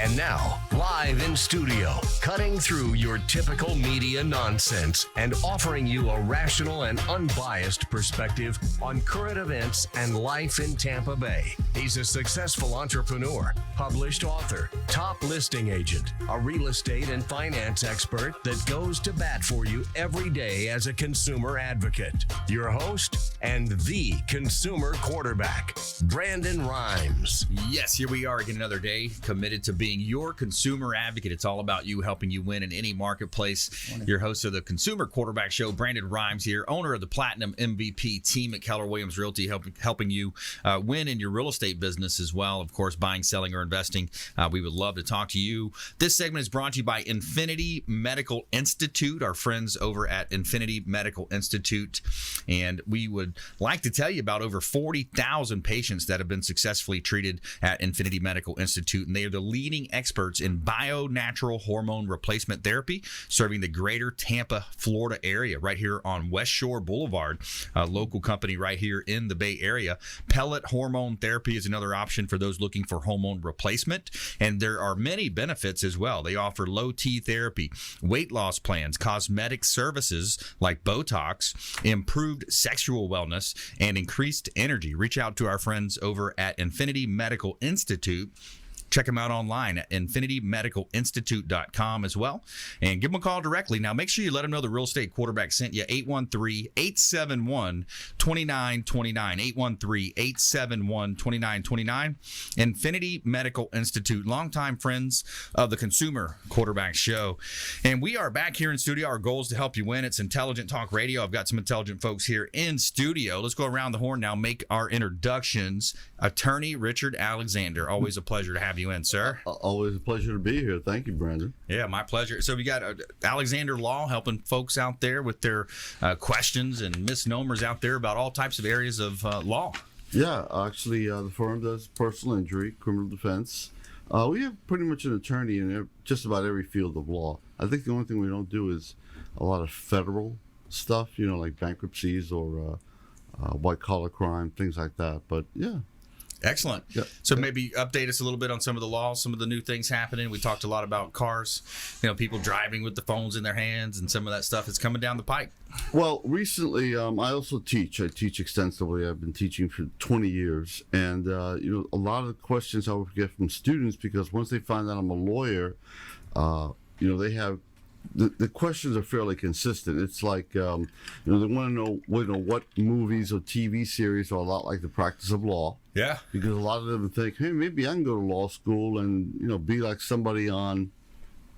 And now, live in studio, cutting through your typical media nonsense and offering you a rational and unbiased perspective on current events and life in Tampa Bay. He's a successful entrepreneur, published author, top listing agent, a real estate and finance expert that goes to bat for you every day as a consumer advocate. Your host and the consumer quarterback, Brandon Rhymes. Yes, here we are again another day, committed to being your consumer advocate. It's all about you, helping you win in any marketplace. Your host of the Consumer Quarterback Show, Brandon Rhymes here, owner of the Platinum MVP team at Keller Realty, helping you win in your real estate business as well. Of course, buying, selling, or investing. We would love to talk to you. This segment is brought to you by Infinity Medical Institute, our friends over at Infinity Medical Institute. And we would like to tell you about over 40,000 patients that have been successfully treated at Infinity Medical Institute. And they are the leading experts in bio-natural hormone replacement therapy, serving the greater Tampa, Florida area, right here on West Shore Boulevard, a local company right here in the Bay Area. Pellet hormone therapy is another option for those looking for hormone replacement. And there are many benefits as well. They offer low T therapy, weight loss plans, cosmetic services like Botox, improved sexual wellness, and increased energy. Reach out to our friends over at Infinity Medical Institute. Check them out online at infinitymedicalinstitute.com as well. And give them a call directly. Now, make sure you let them know the real estate quarterback sent you. 813-871-2929. 813-871-2929. Infinity Medical Institute, longtime friends of the Consumer Quarterback Show. And we are back here in studio. Our goal is to help you win. It's Intelligent Talk Radio. I've got some intelligent folks here in studio. Let's go around the horn now, make our introductions. Attorney Richard Alexander. Always a pleasure to have you in, sir. Always a pleasure to be here. Thank you, Brandon. Yeah, my pleasure. So we got Alexander Law helping folks out there with their questions and misnomers out there about all types of areas of law. Yeah, actually, the firm does personal injury, criminal defense. We have pretty much an attorney in just about every field of law. I think the only thing we don't do is a lot of federal stuff, like bankruptcies or white-collar crime, things like that. But, yeah. Excellent. Yeah. So maybe update us a little bit on some of the laws, some of the new things happening. We talked a lot about cars, people driving with the phones in their hands and some of that stuff is coming down the pike. Well, recently, I also teach. I teach extensively. I've been teaching for 20 years. And, a lot of the questions I would get from students, because once they find out I'm a lawyer, they have the questions are fairly consistent. It's like, they want to know, what movies or TV series are a lot like the practice of law. Yeah. Because a lot of them think, hey, maybe I can go to law school and, be like somebody on,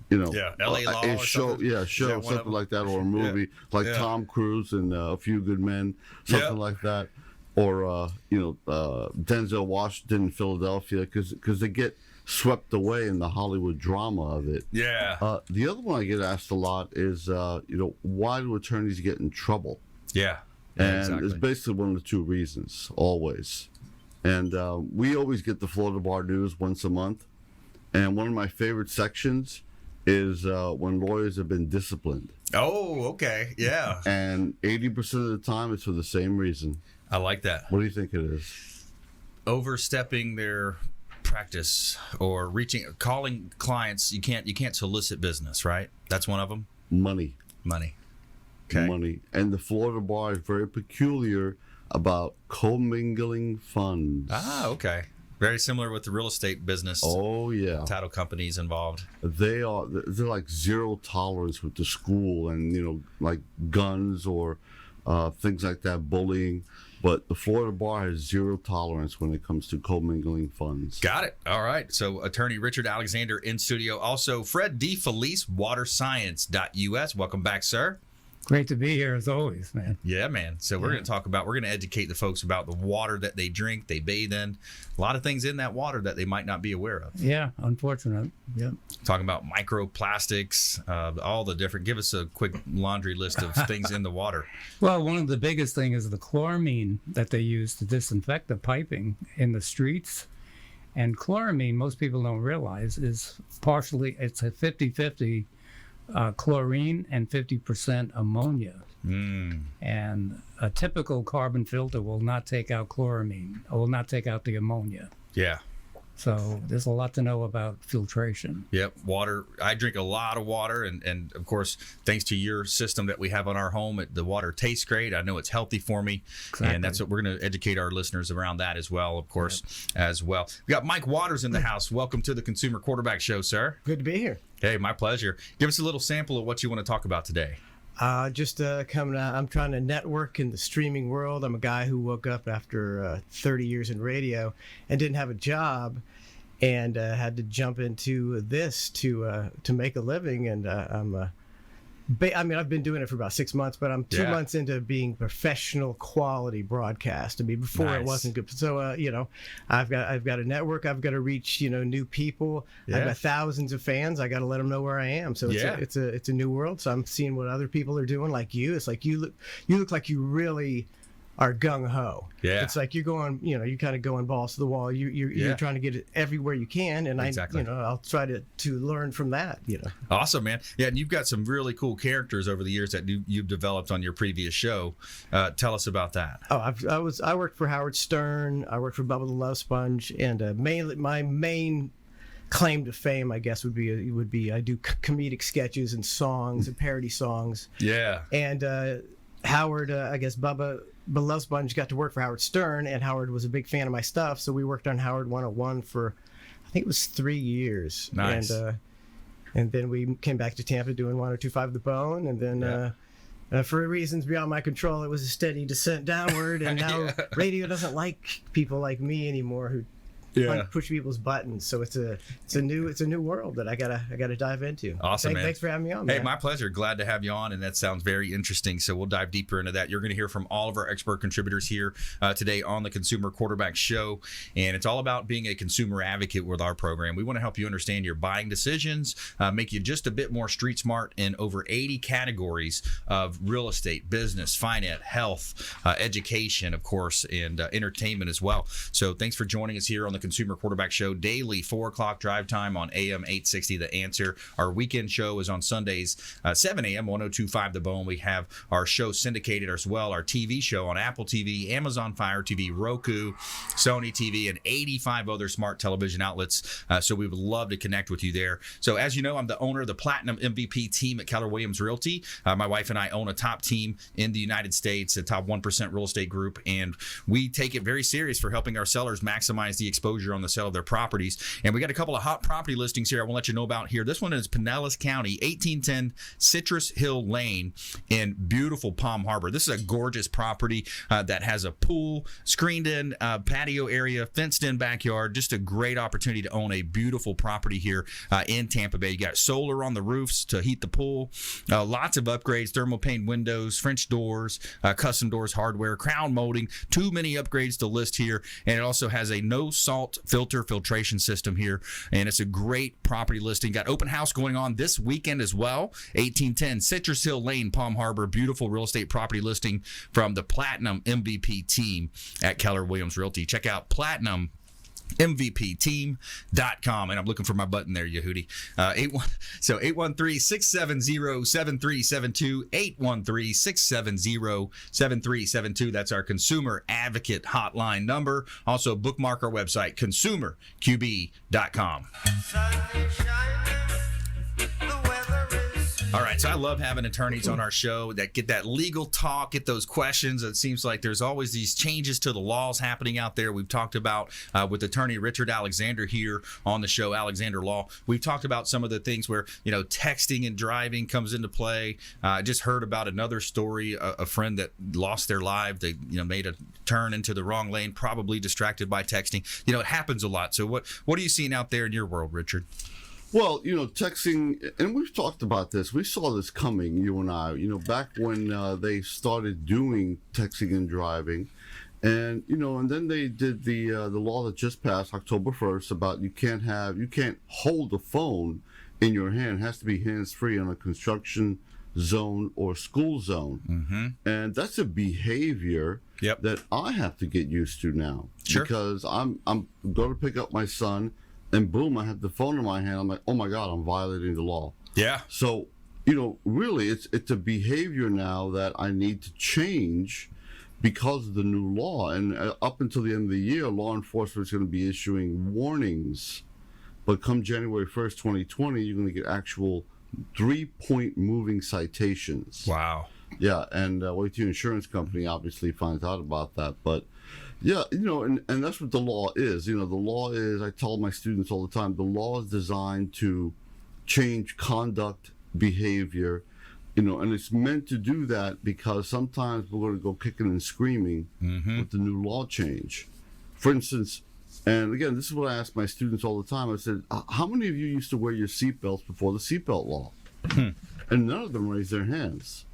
LA Law a or show, something. something like that, or a movie like Tom Cruise and A Few Good Men, something like that. Or, Denzel Washington in Philadelphia, because they get swept away in the Hollywood drama of it. Yeah. The other one I get asked a lot is, why do attorneys get in trouble? Yeah. And exactly. it's basically one of the two reasons, always. And we always get the Florida Bar News once a month. And one of my favorite sections is when lawyers have been disciplined. Oh, okay. Yeah. And 80% of the time it's for the same reason. I like that. What do you think it is? Overstepping their practice or calling clients. You can't solicit business, right? That's one of them. Money. Okay. Money. And the Florida Bar is very peculiar about commingling funds. Ah, okay. Very similar with the real estate business. Oh, yeah. Title companies involved. They're like zero tolerance with the school and, like guns or things like that, bullying. But the Florida Bar has zero tolerance when it comes to commingling funds. Got it. All right. So attorney Richard Alexander in studio. Also, Fred DeFelice, waterscience.us. Welcome back, sir. Great to be here as always, man. Yeah, man. So we're going to educate the folks about the water that they drink, they bathe in. A lot of things in that water that they might not be aware of. Yeah, unfortunate. Yeah. Talking about microplastics, all the different, give us a quick laundry list of things in the water. Well, one of the biggest things is the chloramine that they use to disinfect the piping in the streets. And chloramine, most people don't realize, it's a 50-50 chlorine and 50% ammonia. And a typical carbon filter will not take out chloramine, or will not take out the ammonia. Yeah. So there's a lot to know about filtration. Yep, water. I drink a lot of water, and of course, thanks to your system that we have on our home, the water tastes great. I know it's healthy for me, Exactly. and that's what we're going to educate our listeners around that as well, of course, as well. We got Mike Waters in the house. Welcome to the Consumer Quarterback Show, sir. Good to be here. Hey, my pleasure. Give us a little sample of what you want to talk about today. Just coming out. I'm trying to network in the streaming world. I'm a guy who woke up after 30 years in radio and didn't have a job, and had to jump into this to make a living. And I've been doing it for about 6 months, but I'm 2 months into being professional quality broadcast. I mean, before it wasn't good. So I've got a network. I've got to reach new people. I've got thousands of fans. I got to let them know where I am. So it's a new world. So I'm seeing what other people are doing, like you. It's like you look like you really are gung ho. Yeah. It's like you're going, you're kind of going balls to the wall. You're trying to get it everywhere you can, and Exactly. I'll try to learn from that. Awesome, man. Yeah, and you've got some really cool characters over the years that you've developed on your previous show. Tell us about that. Oh, I worked for Howard Stern. I worked for Bubba the Love Sponge, and mainly my main claim to fame, I guess, would be I do comedic sketches and songs and parody songs. Yeah. And Howard, I guess Bubba the Love Sponge got to work for Howard Stern, and Howard was a big fan of my stuff, so we worked on Howard 101 for, I think it was 3 years. Nice. And then we came back to Tampa doing 102.5 The Bone, and then for reasons beyond my control, it was a steady descent downward, and now radio doesn't like people like me anymore who push people's buttons. So it's a new world that I gotta dive into. Awesome, man. Thanks for having me on. Hey, man. my pleasure. Glad to have you on, and that sounds very interesting. So we'll dive deeper into that. You're going to hear from all of our expert contributors here today on the Consumer Quarterback Show, and it's all about being a consumer advocate with our program. We want to help you understand your buying decisions, make you just a bit more street smart in over 80 categories of real estate, business, finance, health, education, of course, and entertainment as well. So thanks for joining us here on the Consumer Quarterback Show, daily 4 o'clock drive time on AM 860 The Answer. Our weekend show is on Sundays, 7 a.m. 102.5 The Bone. We have our show syndicated as well, our TV show on Apple TV, Amazon Fire TV, Roku, Sony TV, and 85 other smart television outlets. So we would love to connect with you there. So as you know, I'm the owner of the Platinum MVP team at Keller Williams Realty. My wife and I own a top team in the United States, a top 1% real estate group, and we take it very serious for helping our sellers maximize the exposure on the sale of their properties. And we got a couple of hot property listings here I want to let you know about here. This one is Pinellas County, 1810 Citrus Hill Lane in beautiful Palm Harbor. This is a gorgeous property that has a pool, screened in patio area, fenced in backyard. Just a great opportunity to own a beautiful property here in Tampa Bay. You got solar on the roofs to heat the pool, lots of upgrades, thermal pane windows, French doors, custom doors, hardware, crown molding. Too many upgrades to list here. And it also has a no salt filtration system here, and it's a great property listing. Got open house going on this weekend as well. 1810 Citrus Hill Lane, Palm Harbor. Beautiful real estate property listing from the Platinum MVP team at Keller Williams Realty. Check out Platinum MVPteam.com. And I'm looking for my button there, Yehudi. 813-670-7372, 813-670-7372. That's our consumer advocate hotline number. Also, bookmark our website, consumerqb.com. All right, so I love having attorneys on our show that get that legal talk, get those questions. It seems like there's always these changes to the laws happening out there. We've talked about with attorney Richard Alexander here on the show, Alexander Law. We've talked about some of the things where, texting and driving comes into play. I just heard about another story, a friend that lost their life. They, made a turn into the wrong lane, probably distracted by texting. It happens a lot. So what are you seeing out there in your world, Richard? Well, texting, and we've talked about this. We saw this coming, you and I, back when they started doing texting and driving. And, and then they did the law that just passed October 1st about you can't hold the phone in your hand. It has to be hands-free on a construction zone or school zone. Mm-hmm. And that's a behavior that I have to get used to now. Sure. Because I'm going to pick up my son, and boom, I have the phone in my hand. I'm like, oh my God, I'm violating the law. Yeah. So, really, it's a behavior now that I need to change because of the new law. And up until the end of the year, law enforcement is going to be issuing warnings. But come January 1st, 2020, you're going to get actual 3-point moving citations. Wow. Yeah, and wait till your insurance company obviously finds out about that. But yeah, and that's what the law is. The law is, I tell my students all the time, the law is designed to change conduct, behavior, and it's meant to do that because sometimes we're going to go kicking and screaming with the new law change. For instance, and again, this is what I ask my students all the time. I said, how many of you used to wear your seatbelts before the seatbelt law? And none of them raised their hands.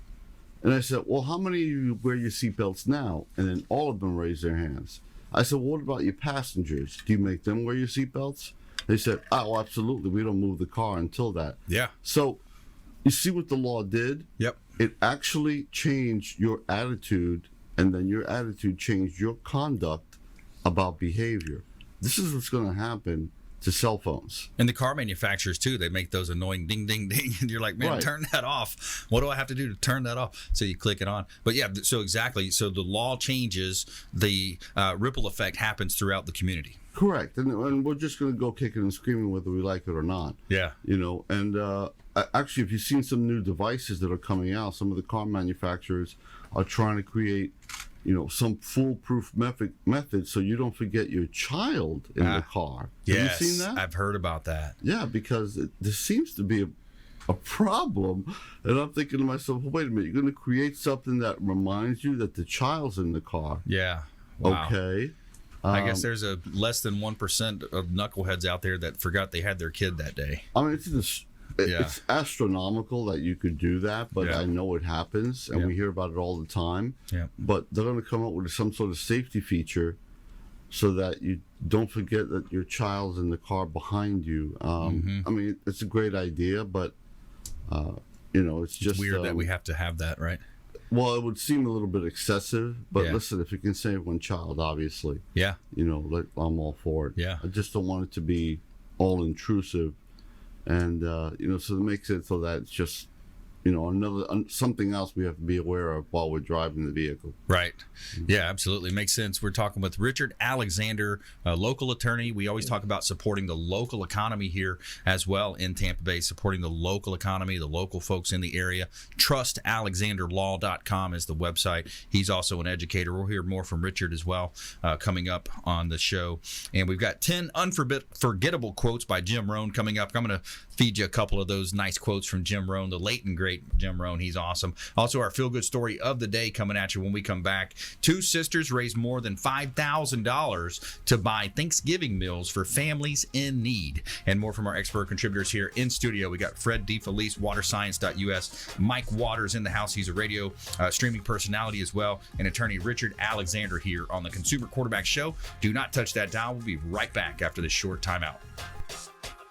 And I said, well, how many of you wear your seatbelts now? And then all of them raised their hands. I said, well, what about your passengers? Do you make them wear your seatbelts? They said, oh, absolutely. We don't move the car until that. Yeah. So you see what the law did? Yep. It actually changed your attitude, and then your attitude changed your conduct about behavior. This is what's going to happen to cell phones. And the car manufacturers, too, they make those annoying ding, ding, ding. And you're like, man, Right. Turn that off. What do I have to do to turn that off? So you click it on. But yeah, so exactly. So the law changes, the ripple effect happens throughout the community. Correct. And we're just going to go kicking and screaming whether we like it or not. Yeah. And actually, if you've seen some new devices that are coming out, some of the car manufacturers are trying to create some foolproof method so you don't forget your child in the car. Yes, Have you seen that? I've heard about that. Yeah, because there seems to be a problem. And I'm thinking to myself, well, wait a minute, you're going to create something that reminds you that the child's in the car. Yeah. Wow. Okay. I guess there's a less than 1% of knuckleheads out there that forgot they had their kid that day. I mean, it's astronomical that you could do that, but Yeah. I know it happens, and Yeah. we hear about it all the time. Yeah. But they're going to come up with some sort of safety feature so that you don't forget that your child's in the car behind you. I mean, it's a great idea, but it's just Weird that we have to have that, right? Well, it would seem a little bit excessive, but Yeah. listen, if you can save one child, obviously, Yeah. I'm all for it. Yeah. I just don't want it to be all intrusive, and so to make it so that it's just something else we have to be aware of while we're driving the vehicle. Right. Yeah, absolutely. Makes sense. We're talking with Richard Alexander, a local attorney. We always talk about supporting the local economy here as well in Tampa Bay, supporting the local economy, the local folks in the area. TrustAlexanderLaw.com is the website. He's also an educator. We'll hear more from Richard as well coming up on the show. And we've got 10 unforgettable quotes by Jim Rohn coming up. I'm going to feed you a couple of those nice quotes from Jim Rohn, the late and great Jim Rohn. He's awesome. Also, our feel-good story of the day coming at you when we come back. Two sisters raised more than $5,000 to buy Thanksgiving meals for families in need. And more from our expert contributors here in studio. We got Fred DeFelice, waterscience.us. Mike Waters in the house. He's a radio streaming personality as well. And attorney Richard Alexander here on the Consumer Quarterback Show. Do not touch that dial. We'll be right back after this short timeout.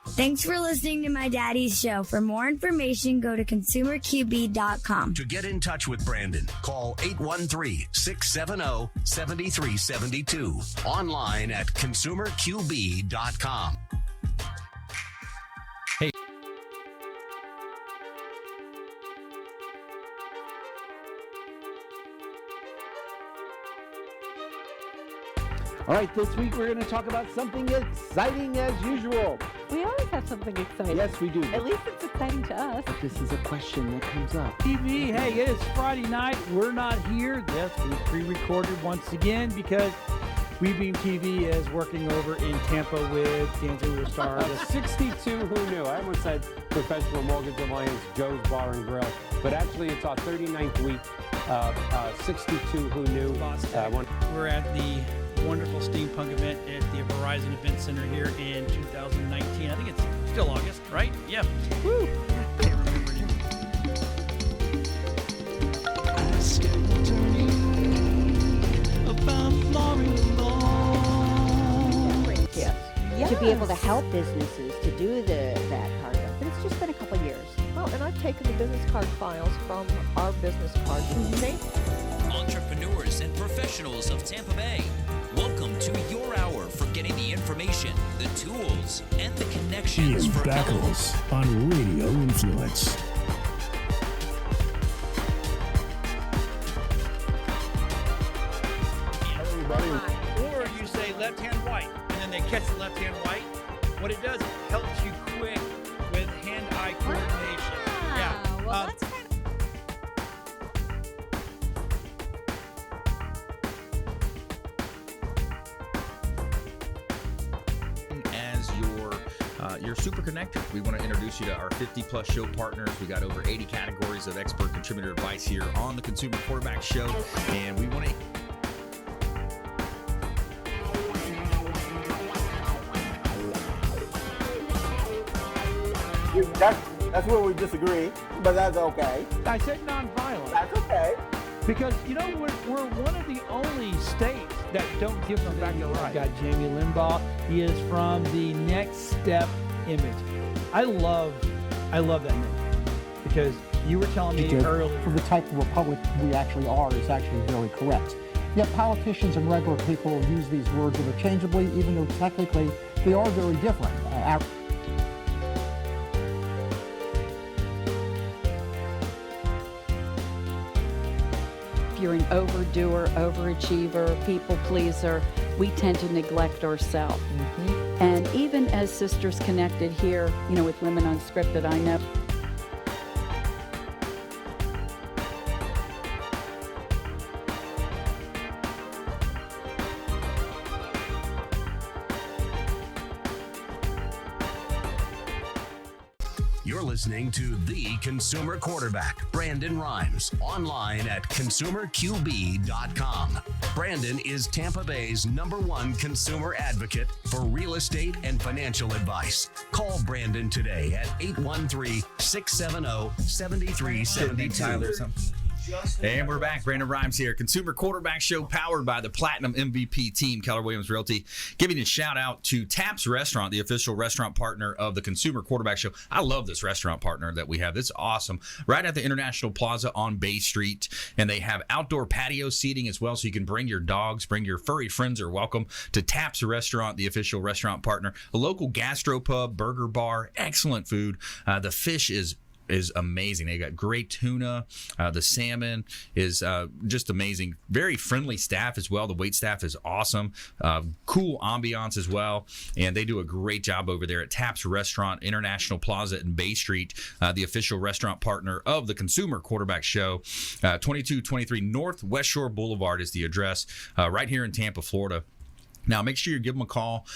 Thanks for listening to my daddy's show. For more information, go to consumerqb.com. To get in touch with Brandon, call 813-670-7372. Online at consumerqb.com. All right, this week we're going to talk about something exciting as usual. We always have something exciting. Yes, we do. At least it's exciting to us. But this is a question that comes up. TV, hey, it is Friday night. We're not here. Yes, we pre-recorded once again because WeBeam TV is working over in Tampa with Dancing with the Stars. 62 Who Knew. I almost said Professional Mortgage Alliance Joe's Bar and Grill, but actually it's our 39th week of 62 Who Knew. We're at the wonderful steampunk event at the Verizon Event Center here in 2019. I think it's still August, right? Yeah. Woo! Can't remember it. Yes. To be able to help businesses to do that part of it. But it's just been a couple of years. Well, and I've taken the business card files from our business cards and changed them. Entrepreneurs and professionals of Tampa Bay, welcome to your hour for getting the information, the tools, and the connections Ian for Beckles on Radio Influence. white, and then they catch the left-hand white. What it does, it helps you quick with hand-eye coordination. Yeah. Well, that's kind as your super connector. We want to introduce you to our 50-plus show partners. We got over 80 categories of expert contributor advice here on the Consumer Quarterback Show, and we want to. That's where we disagree, but that's okay. I said nonviolent. That's okay. Because, you know, we're one of the only states that don't give them back the right. Got Jamie Limbaugh. He is from the Next Step image. I love that name because you were telling me earlier. For the type of republic we actually are is actually very correct. Yet politicians and regular people use these words interchangeably, even though technically they are very different. You're an overdoer, overachiever, people pleaser, we tend to neglect ourselves. Mm-hmm. And even as Sisters Connected here, you know, with Women Unscripted, I know. You're listening to The Consumer Quarterback, Brandon Rhymes, online at consumerqb.com. Brandon is Tampa Bay's #1 consumer advocate for real estate and financial advice. Call Brandon today at 813-670-7372. And we're back. Brandon Rhymes here. Consumer Quarterback Show powered by the Platinum MVP team, Keller Williams Realty. Giving a shout out to Taps Restaurant, the official restaurant partner of the Consumer Quarterback Show. I love this restaurant partner that we have. It's awesome. Right at the International Plaza on Bay Street. And they have outdoor patio seating as well, so you can bring your dogs, bring your furry friends are welcome to Taps Restaurant, the official restaurant partner. A local gastropub, burger bar, excellent food. The fish is amazing. They got great tuna. The salmon is just amazing. Very friendly staff as well. The wait staff is awesome. Cool ambiance as well. And they do a great job over there at Taps Restaurant, International Plaza in Bay Street, the official restaurant partner of the Consumer Quarterback Show. 2223 North West Shore Boulevard is the address, right here in Tampa, Florida. Now, make sure you give them a call.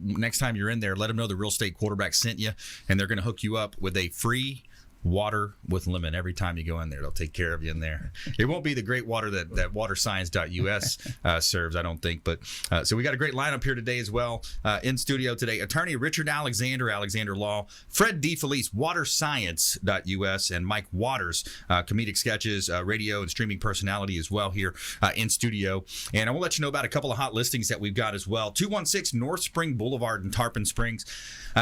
Next time you're in there, let them know the Real Estate Quarterback sent you, and they're going to hook you up with a free water with lemon every time you go in there. They'll take care of you in there. It won't be the great water that waterscience.us serves, I don't think. But so we got a great lineup here today as well. In studio today, attorney Richard Alexander, Alexander Law, Fred DeFelice, waterscience.us, and Mike Waters, comedic sketches, radio and streaming personality as well here in studio. And I will let you know about a couple of hot listings that we've got as well. 216 North Spring Boulevard in Tarpon Springs.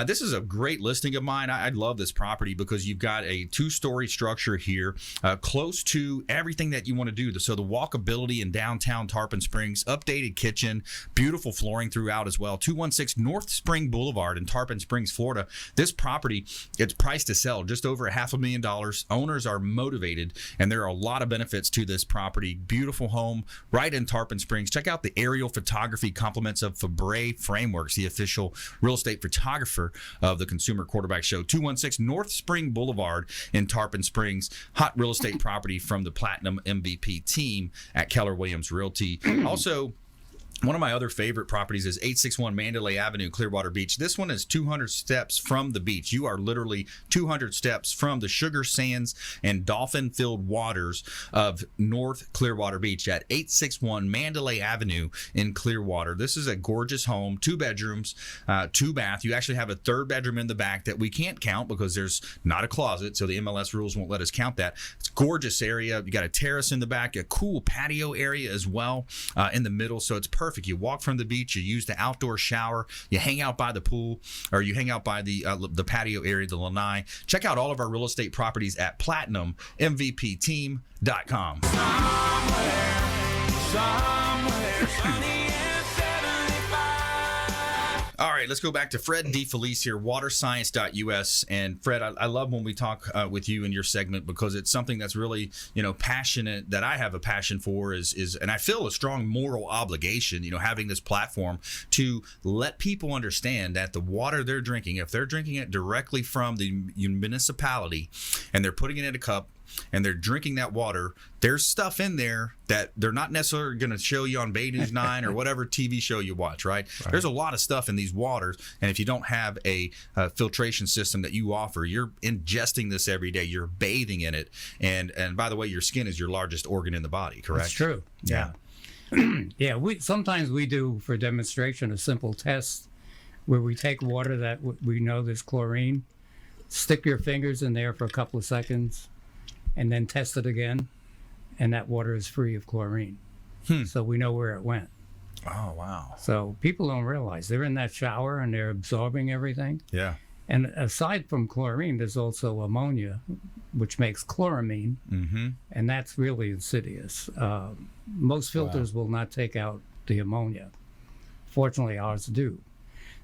This is a great listing of mine. I love this property because you've got a 2-story structure here, close to everything that you want to do. So the walkability in downtown Tarpon Springs, updated kitchen, beautiful flooring throughout as well. 216 North Spring Boulevard in Tarpon Springs, Florida. This property, it's priced to sell just over $500,000. Owners are motivated, and there are a lot of benefits to this property. Beautiful home right in Tarpon Springs. Check out the aerial photography compliments of Fabre Frameworks, the official real estate photographer of the Consumer Quarterback Show. 216 North Spring Boulevard in Tarpon Springs. Hot real estate property from the Platinum MVP team at Keller Williams Realty. Also, one of my other favorite properties is 861 Mandalay Avenue, Clearwater Beach. This one is 200 steps from the beach. You are literally 200 steps from the sugar sands and dolphin-filled waters of North Clearwater Beach at 861 Mandalay Avenue in Clearwater. This is a gorgeous home, 2 bedrooms, 2 bath. You actually have a 3rd bedroom in the back that we can't count because there's not a closet, so the MLS rules won't let us count that. It's a gorgeous area. You got a terrace in the back, a cool patio area as well in the middle, so it's perfect. You walk from the beach, you use the outdoor shower, you hang out by the pool, or you hang out by the patio area, the lanai. Check out all of our real estate properties at PlatinumMVPTeam.com. All right, let's go back to Fred DeFelice here, waterscience.us. And Fred, I love when we talk with you in your segment because it's something that's really, passionate, that I have a passion for is, and I feel a strong moral obligation, having this platform to let people understand that the water they're drinking, if they're drinking it directly from the municipality and they're putting it in a cup, and they're drinking that water, there's stuff in there that they're not necessarily going to show you on Bay News 9 or whatever TV show you watch, right? There's a lot of stuff in these waters, and if you don't have a filtration system that you offer, you're ingesting this every day. You're bathing in it, and by the way, your skin is your largest organ in the body, correct? That's true. Yeah. Yeah, sometimes we do, for demonstration, a simple test where we take water that we know there's chlorine, stick your fingers in there for a couple of seconds, and then test it again, and that water is free of chlorine. So we know where it went. Oh, wow. So people don't realize they're in that shower and they're absorbing everything. Yeah. And aside from chlorine, there's also ammonia, which makes chloramine, and that's really insidious. Most filters will not take out the ammonia. Fortunately, ours do.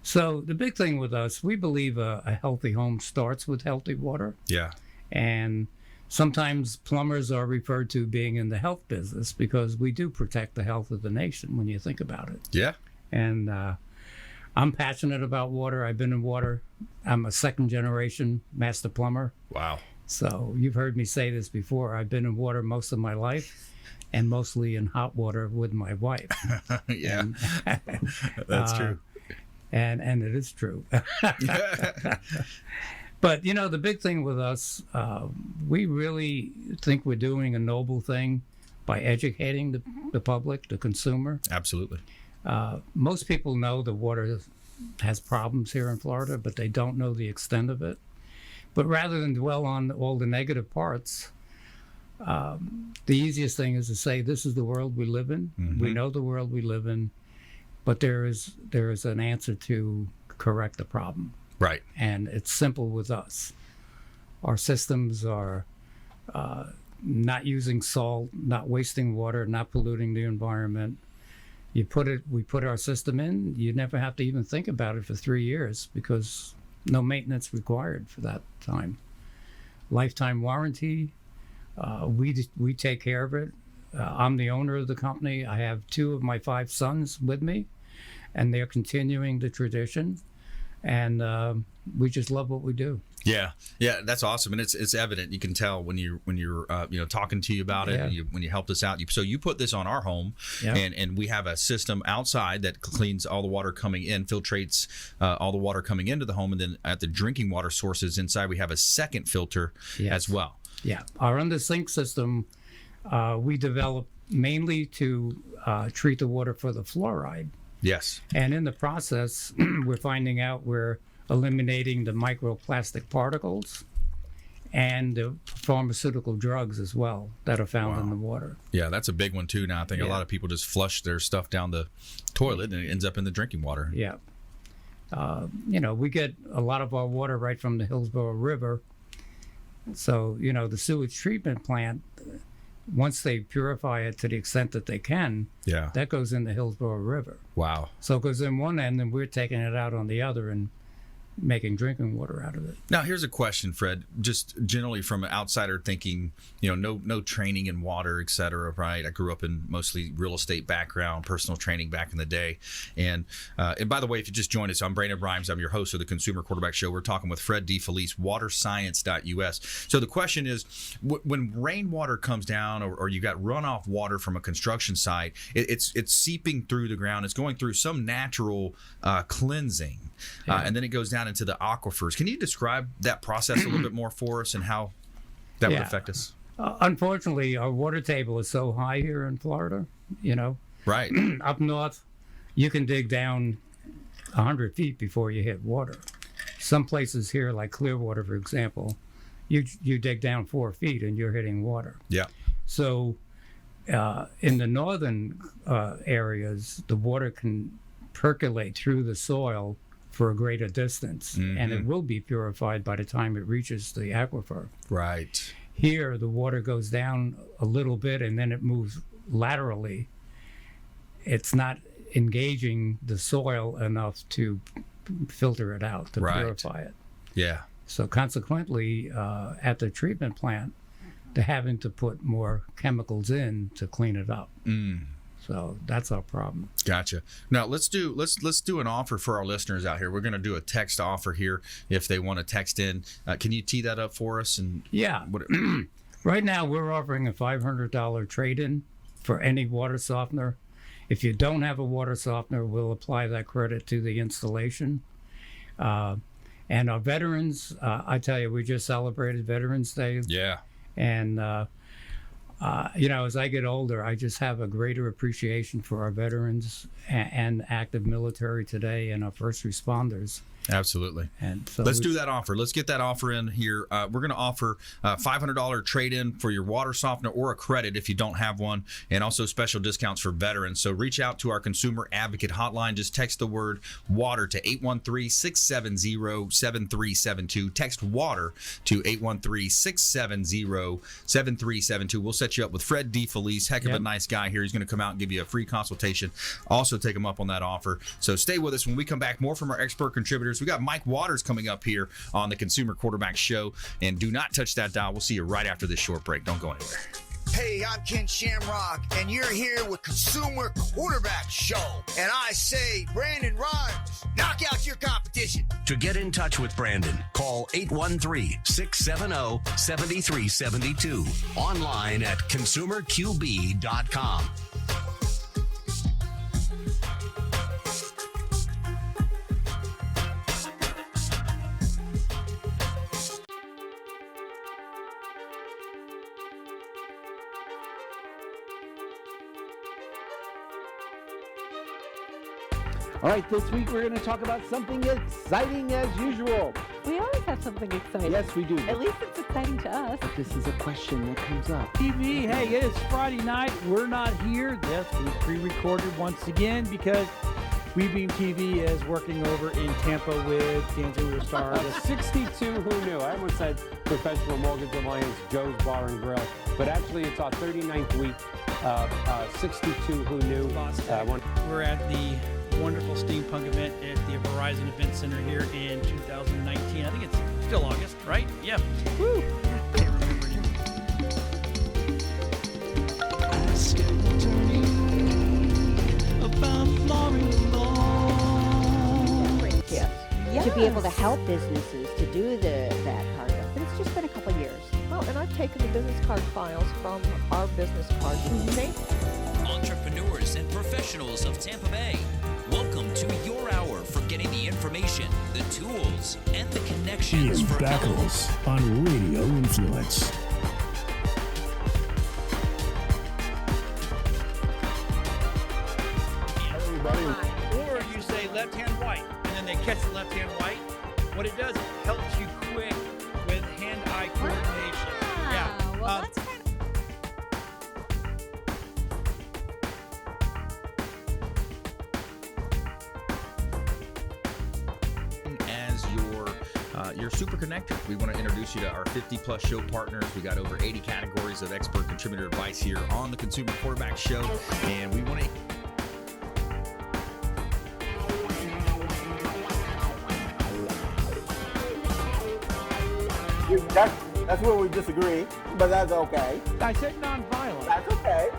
So the big thing with us, we believe a healthy home starts with healthy water. Yeah. And sometimes plumbers are referred to being in the health business because we do protect the health of the nation when you think about it. Yeah. And I'm passionate about water. I've been in water. I'm a second generation master plumber. Wow. So you've heard me say this before. I've been in water most of my life, and mostly in hot water with my wife. Yeah. That's true. And it is true. But, the big thing with us, we really think we're doing a noble thing by educating the public, the consumer. Absolutely. Most people know the water has problems here in Florida, but they don't know the extent of it. But rather than dwell on all the negative parts, the easiest thing is to say, this is the world we live in. We know the world we live in, but there is an answer to correct the problem. Right. And it's simple with us. Our systems are not using salt, not wasting water, not polluting the environment. We put our system in, you never have to even think about it for 3 years because no maintenance required for that time. Lifetime warranty, we take care of it. I'm the owner of the company. I have 2 of my 5 sons with me, and they're continuing the tradition. And we just love what we do. Yeah, that's awesome, and it's evident. You can tell when you're talking to you about it, and when you helped us out. So you put this on our home, and we have a system outside that cleans all the water coming in, filtrates all the water coming into the home, and then at the drinking water sources inside, we have a second filter as well. Yeah, our under sink system we developed mainly to treat the water for the fluoride. Yes. And in the process, we're finding out we're eliminating the microplastic particles and the pharmaceutical drugs as well that are found in the water. Yeah, that's a big one too. Now I think a lot of people just flush their stuff down the toilet and it ends up in the drinking water. Yeah. We get a lot of our water right from the Hillsborough River. So, the sewage treatment plant, once they purify it to the extent that they can, that goes in the Hillsborough River. Wow. So it goes in one end, and we're taking it out on the other and making drinking water out of it. Now, here's a question, Fred, just generally from an outsider thinking, no training in water, et cetera, right? I grew up in mostly real estate background, personal training back in the day. And by the way, if you just joined us, I'm Brandon Rhymes. I'm your host of the Consumer Quarterback Show. We're talking with Fred DeFelice, waterscience.us. So the question is, when rainwater comes down or you got runoff water from a construction site, it's seeping through the ground. It's going through some natural cleansing. And then it goes down into the aquifers. Can you describe that process a little bit more for us and how that would affect us? Unfortunately, our water table is so high here in Florida, Right. Up north, you can dig down 100 feet before you hit water. Some places here, like Clearwater, for example, you dig down 4 feet and you're hitting water. Yeah. So in the northern areas, the water can percolate through the soil for a greater distance, and it will be purified by the time it reaches the aquifer. Right. Here, the water goes down a little bit and then it moves laterally. It's not engaging the soil enough to filter it out, to Right. purify it. Yeah. So consequently, at the treatment plant, they're having to put more chemicals in to clean it up. So that's our problem. Gotcha. Now let's do an offer for our listeners out here. We're going to do a text offer here if they want to text in. Can you tee that up for us? And Yeah. Right now, we're offering a $500 trade-in for any water softener. If you don't have a water softener, we'll apply that credit to the installation. And our veterans, I tell you, we just celebrated Veterans Day. Yeah. And, as I get older, I just have a greater appreciation for our veterans and active military today and our first responders. Absolutely. And so let's do that offer. Let's get that offer in here. We're going to offer a $500 trade-in for your water softener or a credit if you don't have one, and also special discounts for veterans. So reach out to our consumer advocate hotline. Just text the word water to 813-670-7372. Text water to 813-670-7372. We'll set you up with Fred DeFelice. Heck of a nice guy here. He's going to come out and give you a free consultation. Also take him up on that offer. So stay with us. When we come back, more from our expert contributors. We got Mike Waters coming up here on the Consumer Quarterback Show. And do not touch that dial. We'll see you right after this short break. Don't go anywhere. Hey, I'm Ken Shamrock, and you're here with Consumer Quarterback Show. And I say, Brandon Rhymes, knock out your competition. To get in touch with Brandon, call 813-670-7372. Online at consumerqb.com. All right, this week we're going to talk about something exciting as usual. We always have something exciting. Yes, we do. At least it's exciting to us. But this is a question that comes up. TV, hey, it is Friday night. We're not here. Yes, we pre-recorded once again because WeBeam TV is working over in Tampa with Dancing with the Stars. 62 Who Knew. I almost said Professional Mortgage Alliance Joe's Bar and Grill, but actually it's our 39th week. 62 Who Knew. We're at the wonderful steampunk event at the Verizon Event Center here in 2019. I think it's still August, right? Yeah. Woo! Can't remember it. Yes. To be able to help businesses to do that part of it. But it's just been a couple years. Well, and I've taken the business card files from our business cards and made Entrepreneurs and professionals of Tampa Bay, welcome to your hour for getting the information, the tools, and the connections Ian for Beckles on Radio Influence. Or you say left hand white, and then they catch the left hand white. What it does, it helps you quick with hand-eye coordination. Yeah. Well, that's kind As you're super connected, we want to introduce you to our 50-plus show partners. We got over 80 categories of expert contributor advice here on the Consumer Quarterback Show, and we want to. That's where we disagree, but that's okay. I said nonviolent. That's okay.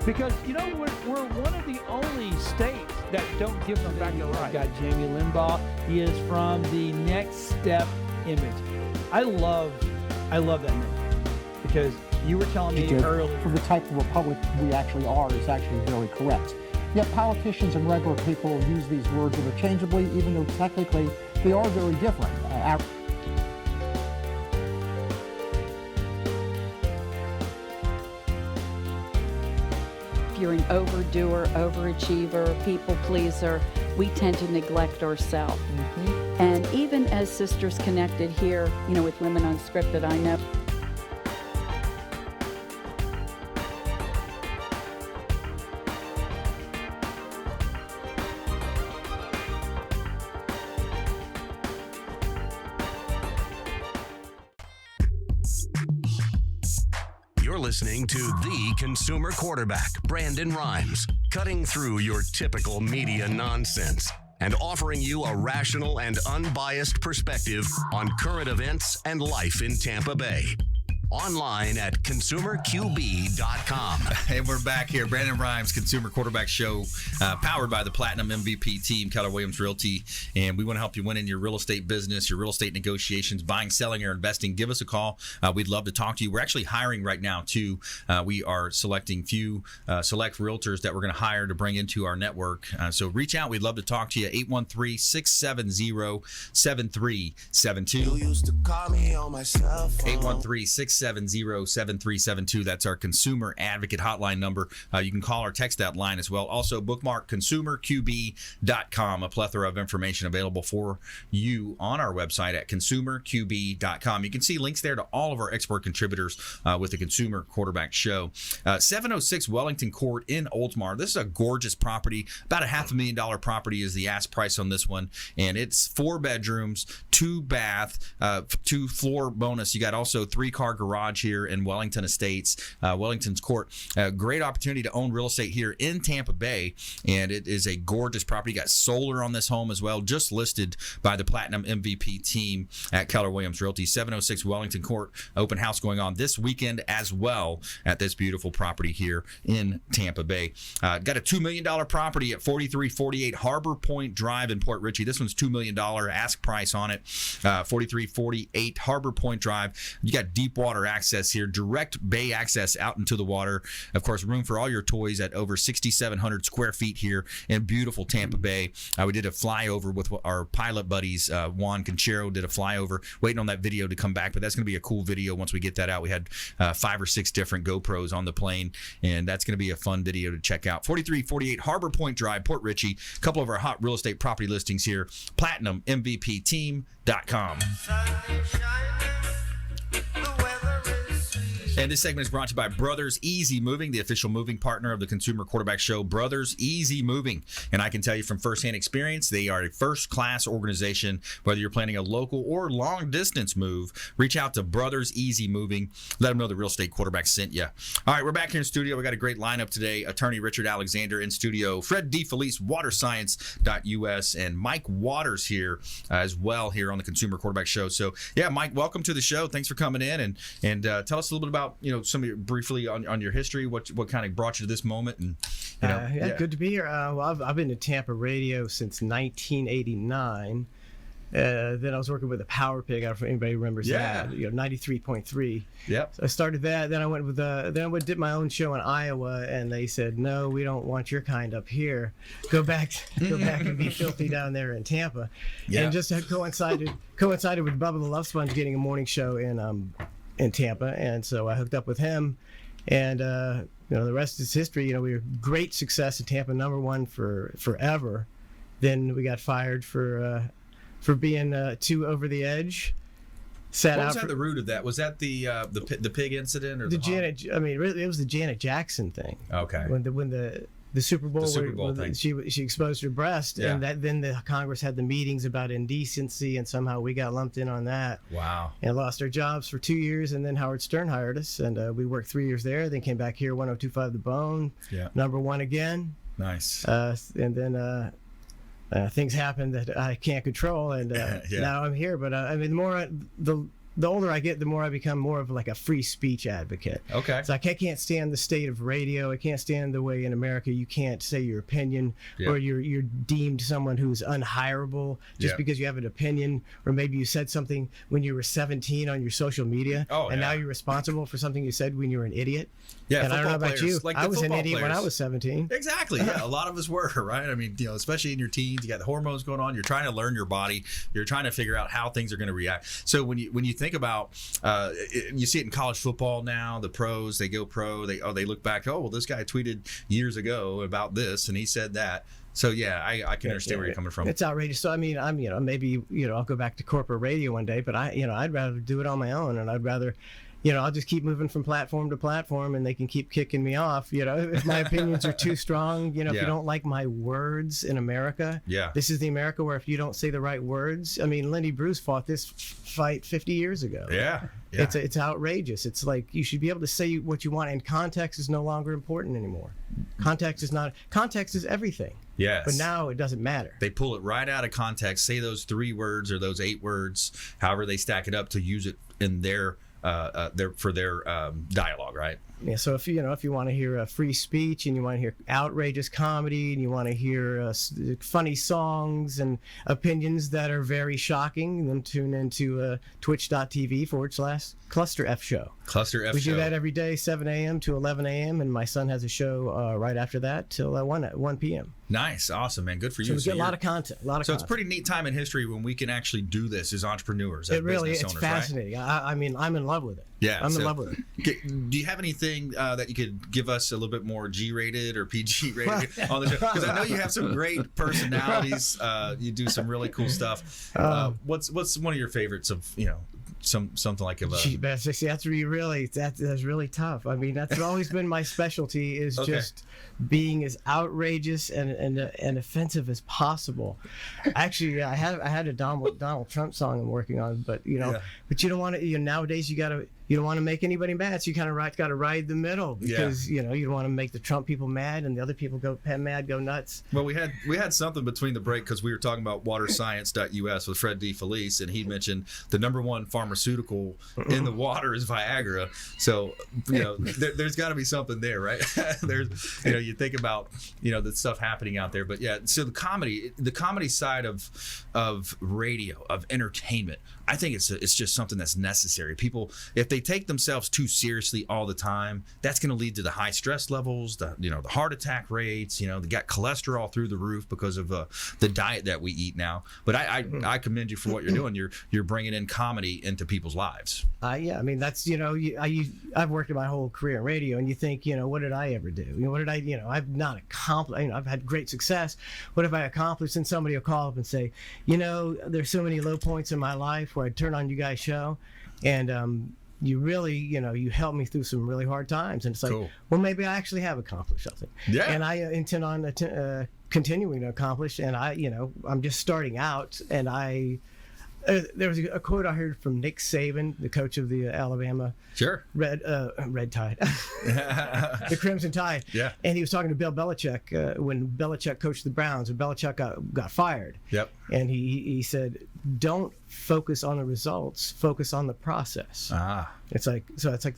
Because, we're one of the only states that don't give them back the right. Got Jamie Limbaugh. He is from the Next Step image. I love that name because you were telling me earlier. For the type of republic we actually are is actually very correct. Yet politicians and regular people use these words interchangeably, even though technically they are very different. If you're an overdoer, overachiever, people pleaser, we tend to neglect ourselves. And even as Sisters Connected here, with Women Unscripted, I know. You're listening to the Consumer Quarterback, Brandon Rhymes, cutting through your typical media nonsense and offering you a rational and unbiased perspective on current events and life in Tampa Bay. Online at consumerqb.com. And we're back here. Brandon Rhymes, Consumer Quarterback Show, powered by the Platinum MVP team, Keller Williams Realty. And we want to help you win in your real estate business, your real estate negotiations, buying, selling, or investing. Give us a call. We'd love to talk to you. We're actually hiring right now, too. We are selecting few select realtors that we're going to hire to bring into our network. So reach out. We'd love to talk to you. 813-670-7372. You used to call me on my cell phone. 813-670-7372. That's our consumer advocate hotline number. You can call or text that line as well. Also, bookmark consumerqb.com. A plethora of information available for you on our website at consumerqb.com. You can see links there to all of our expert contributors with the Consumer Quarterback Show. 706 Wellington Court in Oldsmar. This is a gorgeous property. About a $500,000 property is the ask price on this one. And it's 4 bedrooms, 2 bath, 2 floor bonus. You got also 3-car garage here in Wellington Estates, Wellington's Court. Great opportunity to own real estate here in Tampa Bay, and it is a gorgeous property. You got solar on this home as well, just listed by the Platinum MVP team at Keller Williams Realty. 706 Wellington Court, open house going on this weekend as well at this beautiful property here in Tampa Bay. Got a $2 million property at 4348 Harbor Point Drive in Port Richey. This one's $2 million ask price on it. 4348 Harbor Point Drive. You got deep water access here, direct bay access out into the water. Of course, room for all your toys at over 6,700 square feet here in beautiful Tampa Bay. We did a flyover with our pilot buddies. Juan Conchero did a flyover, waiting on that video to come back, but that's going to be a cool video once we get that out. We had 5 or 6 different GoPros on the plane, and that's going to be a fun video to check out. 4348 Harbor Point Drive, Port Richey. A couple of our hot real estate property listings here. PlatinumMVPteam.com. And this segment is brought to you by Brothers Easy Moving, the official moving partner of the Consumer Quarterback Show. Brothers Easy Moving. And I can tell you from firsthand experience, they are a first-class organization. Whether you're planning a local or long-distance move, reach out to Brothers Easy Moving. Let them know the real estate quarterback sent you. All right, we're back here in studio. We got a great lineup today. Attorney Richard Alexander in studio. Fred DeFelice, waterscience.us, and Mike Waters here as well here on the Consumer Quarterback Show. So, yeah, Mike, welcome to the show. Thanks for coming in. And tell us a little bit about, some of your, briefly on your history, what kind of brought you to this moment, and good to be here. Well, I've been to Tampa radio since 1989. Then I was working with a Power Pig. I don't know if anybody remembers that. 93.3. Yep. So I started that. Then I went with did my own show in Iowa, and they said, "No, we don't want your kind up here. Go back and be filthy down there in Tampa." Yeah. And just coincided with Bubba the Love Sponge getting a morning show in Tampa, and so I hooked up with him, and the rest is history. We were great success in Tampa, #1 for forever. Then we got fired for being too over the edge. What was the root of that? Was that the pig incident or the Janet? I mean, really, it was the Janet Jackson thing. Okay. When the Super Bowl, thing. She exposed her breast, and then the Congress had the meetings about indecency, and somehow we got lumped in on that. Wow. And lost our jobs for 2 years, and then Howard Stern hired us, and we worked 3 years there. Then came back here, 1025 The Bone, #1 again. Nice. And then things happened that I can't control, and now I'm here. But I mean, the older I get, the more I become more of like a free speech advocate. Okay. So I can't stand the state of radio. I can't stand the way in America you can't say your opinion, or you're deemed someone who's unhireable just because you have an opinion, or maybe you said something when you were 17 on your social media, and now you're responsible for something you said when you were an idiot. Yeah, and I don't know about you. Like I was an idiot when I was 17. Exactly. Yeah, a lot of us were, right? I mean, especially in your teens, you got the hormones going on. You're trying to learn your body. You're trying to figure out how things are going to react. So when you think about, you see it in college football now. The pros, they go pro. They look back. Oh, well, this guy tweeted years ago about this, and he said that. So yeah, I can understand where you're coming from. It's outrageous. So I mean, maybe I'll go back to corporate radio one day, but I'd rather do it on my own, and I'd rather I'll just keep moving from platform to platform, and they can keep kicking me off. If my opinions are too strong, if you don't like my words in America, this is the America where if you don't say the right words, I mean, Lenny Bruce fought this fight 50 years ago. It's outrageous. It's like you should be able to say what you want, and context is no longer important anymore. Context is everything. Yes. But now it doesn't matter. They pull it right out of context, say those 3 words or those 8 words, however they stack it up to use it in their dialogue, right? Yeah. So if you want to hear free speech, and you want to hear outrageous comedy, and you want to hear funny songs and opinions that are very shocking, then tune into twitch.tv/Cluster F Show. Cluster F We Show. do that every day, 7 a.m. to 11 a.m. And my son has a show right after that till 1 p.m. Nice. Awesome, man. Good for you. So we get a lot of content. It's a pretty neat time in history when we can actually do this as entrepreneurs, as it really business it's owners, fascinating. Right? I mean, I'm in love with it. Yeah, I'm in love with it. Do you have anything that you could give us a little bit more G-rated or PG-rated on the show? Because I know you have some great personalities. You do some really cool stuff. What's one of your favorites of something like that's really tough. I mean, that's always been my specialty is just being as outrageous and offensive as possible. Actually, I had a Donald Trump song I'm working on, but but you don't want to. Nowadays you don't want to make anybody mad, so you kind of got to ride the middle because you don't want to make the Trump people mad and the other people go nuts. Well, we had something between the break because we were talking about waterscience.us with Fred DeFelice, and he mentioned the #1 pharmaceutical in the water is Viagra. So there's got to be something there, right? There's you think about the stuff happening out there, but so the comedy side of radio, of entertainment, I think it's just something that's necessary. People, if they take themselves too seriously all the time, that's going to lead to the high stress levels, the heart attack rates. They got cholesterol through the roof because of the diet that we eat now. But I commend you for what you're doing. You're bringing in comedy into people's lives. I mean, that's I've worked my whole career in radio, and you think what did I ever do? What did I I've not accomplished. I've had great success. What have I accomplished? And somebody will call up and say, there's so many low points in my life where I turn on you guys' show, and you really, you helped me through some really hard times. And it's like, cool. Well, maybe I actually have accomplished something. Yeah. And I intend on continuing to accomplish. And I'm just starting out. And there was a quote I heard from Nick Saban, the coach of the Alabama Red Tide, the Crimson Tide. Yeah. And he was talking to Bill Belichick when Belichick coached the Browns, and Belichick got fired. Yep. And he said, "Don't focus on the results, focus on the process." It's like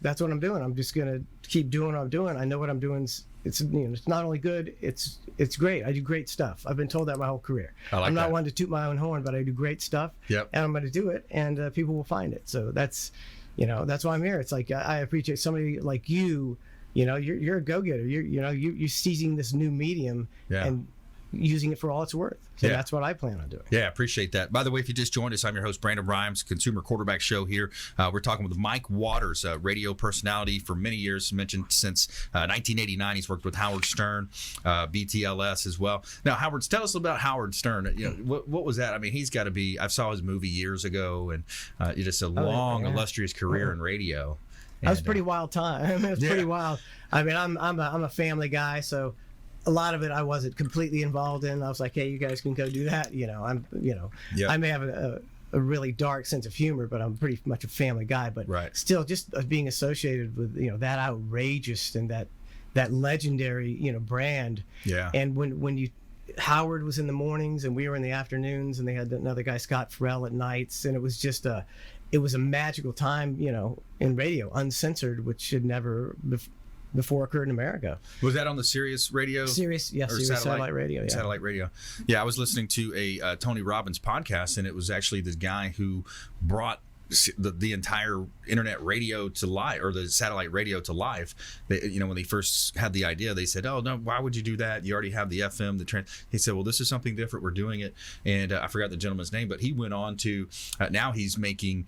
that's what I'm doing. I'm just gonna keep doing what I'm doing. I know what I'm doing. It's not only good, it's great. I do great stuff. I've been told that my whole career. I'm not one to toot my own horn, but I do great stuff. Yep. And I'm going to do it, and people will find it. So that's why I'm here. It's like I appreciate somebody like you. You're a go-getter. You're seizing this new medium and using it for all it's worth. So that's what I plan on doing. Yeah, appreciate that. By the way, if you just joined us, I'm your host, Brandon Rhymes, Consumer Quarterback Show here. We're talking with Mike Waters, a radio personality for many years, mentioned since 1989. He's worked with Howard Stern, BTLS as well. Now, Howard, tell us about Howard Stern. What was that? I mean, he's got to be, I saw his movie years ago, and just a long, illustrious career in radio. That was a pretty wild time. I mean, it was pretty wild. I mean, I'm a family guy, so a lot of it I wasn't completely involved in. I was like, hey, you guys can go do that. I may have a really dark sense of humor, but I'm pretty much a family guy. But still, just being associated with that outrageous and that legendary brand. Yeah. And when Howard was in the mornings and we were in the afternoons, and they had another guy, Scott Farrell, at nights, and it was just a magical time, in radio, uncensored, which had never before occurred in America. Was that on the Sirius radio? Sirius satellite radio. Yeah. Satellite radio. Yeah, I was listening to a Tony Robbins podcast, and it was actually the guy who brought the entire internet radio to life, or the satellite radio to life. When they first had the idea, they said, "Oh no, why would you do that? You already have the FM, He said, "Well, this is something different. We're doing it." And I forgot the gentleman's name, but he went on to now he's making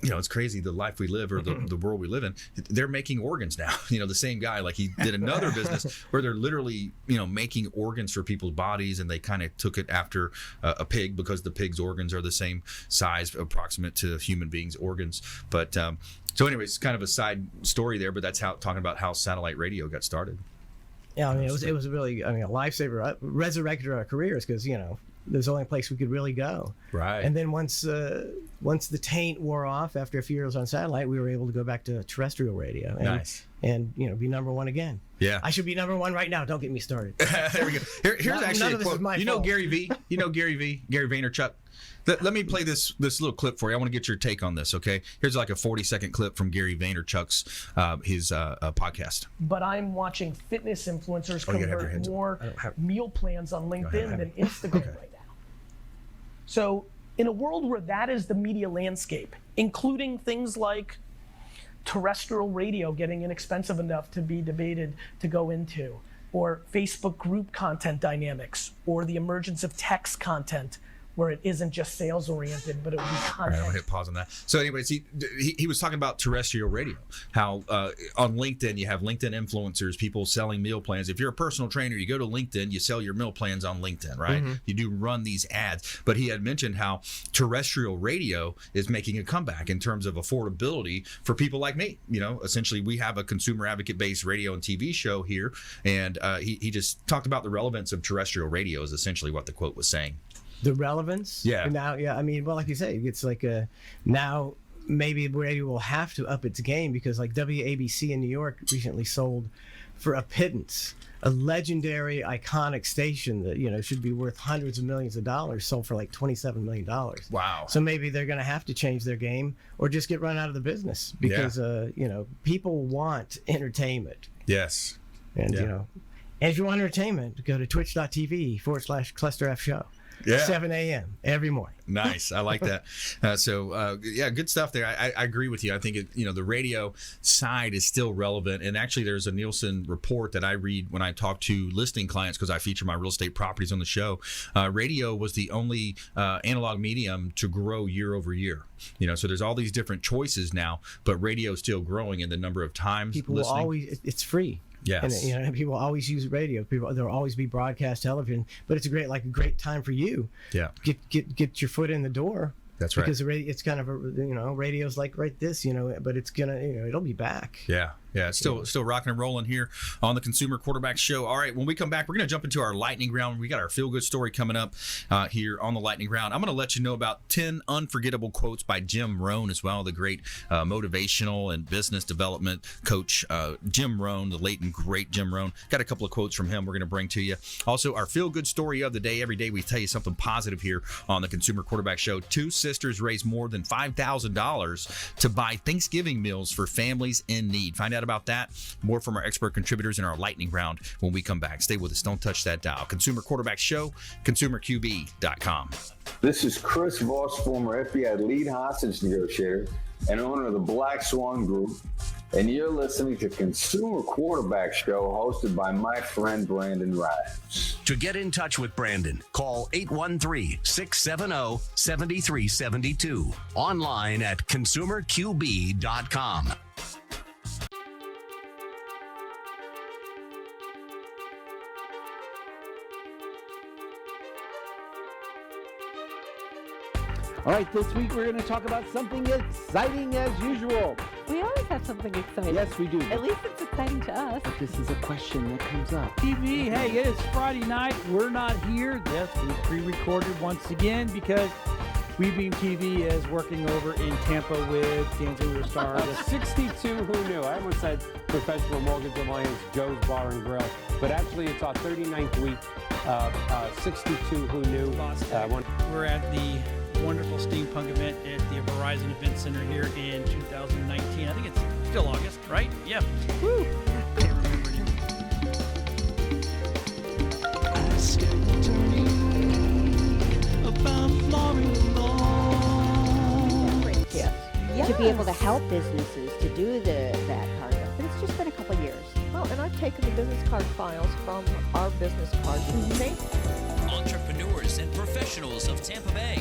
it's crazy the life we live or the world we live in. They're making organs now. The same guy, like he did another business where they're literally, making organs for people's bodies, and they kind of took it after a pig because the pig's organs are the same size, approximate to human beings' organs. But so anyways, it's kind of a side story there, but that's talking about how satellite radio got started. Yeah, I mean, it was really, a lifesaver. Resurrected our careers because, there's the only place we could really go. Right. And then once the taint wore off after a few years on satellite, we were able to go back to terrestrial radio. And, Nice. And, be number one again. Yeah. I should be number one right now. Don't get me started. There we go. Here's None actually of a this quote. is my You know fault. Gary V? Gary Vaynerchuk? Let me play this little clip for you. I want to get your take on this, okay? Here's like a 40-second clip from Gary Vaynerchuk's his podcast. But I'm watching fitness influencers Oh, you gotta have your convert hands up. more meal plans on LinkedIn than Instagram Okay. right now. So in a world where that is the media landscape, including things like terrestrial radio getting inexpensive enough to be debated to go into, or Facebook group content dynamics, or the emergence of text content where it isn't just sales oriented, but it would be All right, content. I'm gonna hit pause on that. So, anyways, he was talking about terrestrial radio. How on LinkedIn you have LinkedIn influencers, people selling meal plans. If you're a personal trainer, you go to LinkedIn, you sell your meal plans on LinkedIn, right? Mm-hmm. You do run these ads. But he had mentioned how terrestrial radio is making a comeback in terms of affordability for people like me. Essentially, we have a consumer advocate-based radio and TV show here, and he just talked about the relevance of terrestrial radio. Is essentially what the quote was saying. The relevance? Yeah. And now, well, like you say, it's like now maybe radio will have to up its game because like WABC in New York recently sold for a pittance, a legendary, iconic station that, should be worth hundreds of millions of dollars, sold for like $27 million. Wow. So maybe they're going to have to change their game or just get run out of the business because, people want entertainment. Yes. And, Yeah. and if you want entertainment, go to twitch.tv/Cluster F Show. Yeah. 7 a.m. every morning. Nice. I like that. Yeah, good stuff there. I agree with you. I think the radio side is still relevant. And actually, there's a Nielsen report that I read when I talk to listing clients because I feature my real estate properties on the show. Radio was the only analog medium to grow year over year. So there's all these different choices now, but radio is still growing in the number of times People listening. will always, it's free. Yes. And people always use radio. There'll always be broadcast television, but it's a great time for you. Yeah. Get your foot in the door. That's right. Because the radio, it's kind of radio's like right this, but it's gonna, it'll be back. Yeah. It's still rocking and rolling here on the Consumer Quarterback Show. All right, when we come back, we're going to jump into our lightning round. We got our feel-good story coming up here on the lightning round. I'm going to let you know about 10 unforgettable quotes by Jim Rohn as well, the great motivational and business development coach, Jim Rohn, the late and great Jim Rohn. Got a couple of quotes from him we're going to bring to you. Also, our feel-good story of the day. Every day we tell you something positive here on the Consumer Quarterback Show. Two sisters raised more than $5,000 to buy Thanksgiving meals for families in need. Find out about that. More from our expert contributors in our lightning round when we come back. Stay with us. Don't touch that dial. Consumer Quarterback Show, consumerqb.com. This is Chris Voss, former FBI lead hostage negotiator and owner of the Black Swan Group, and you're listening to Consumer Quarterback Show hosted by my friend Brandon Rhymes. To get in touch with Brandon, call 813-670-7372. Online at consumerqb.com. All right, this week we're going to talk about something exciting as usual. We always have something exciting. Yes, we do. At least it's exciting to us. But this is a question that comes up. TV, hey, it is Friday night. We're not here. Yes, we pre-recorded once again because WeBeam TV is working over in Tampa with Dancing with the Stars. 62 Who Knew. I almost said Professional Mortgage Alliance Joe's Bar and Grill, but actually it's our 39th week. 62 Who Knew. We're at the wonderful steampunk event at the Verizon Event Center here in 2019. I think it's still August, right? Yeah. Woo! Can't remember anymore. To be able to help businesses to do that part of it. But it's just been a couple of years. Well, and I've taken the business card files from our business cards and changed them. Entrepreneurs and professionals of Tampa Bay,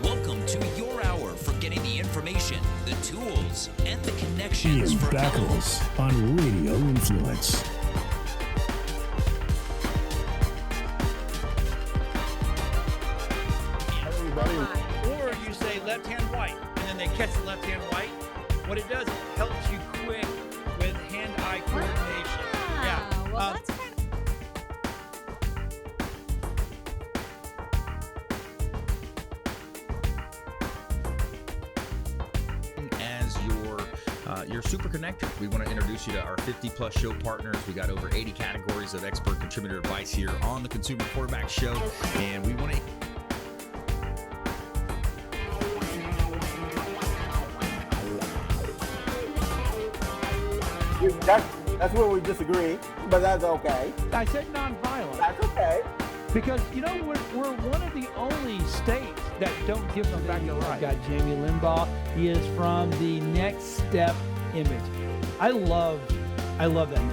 welcome to your hour for getting getting the information, the tools, and the connections Ian for Beckles on Radio Influence. Or you say left hand white, and then they catch the left hand white. What it does, it helps you quick with hand-eye coordination. Yeah. Well, that's kind as your super connector. We want to introduce you to our 50-plus show partners. We got over 80 categories of expert contributor advice here on the Consumer Quarterback Show, and we want to. That's where we disagree, but that's okay. I said nonviolent. That's okay. Because, you know, we're one of the only states that don't give them back the right. We've got Jamie Limbaugh. He is from the Next Step image. I love that name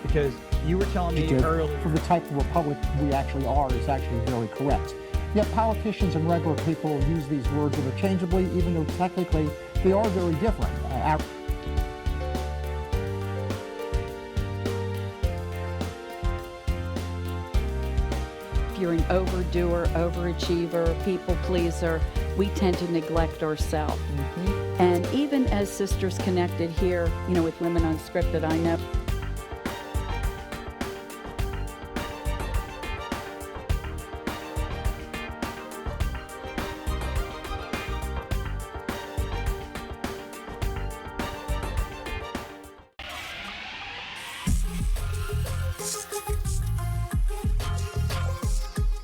because you were telling me earlier. For the type of republic we actually are is actually very correct. Yet politicians and regular people use these words interchangeably, even though technically they are very different. If you're an overdoer, overachiever, people pleaser, we tend to neglect ourselves. And even as sisters connected here, you know, with Women Unscripted, I know.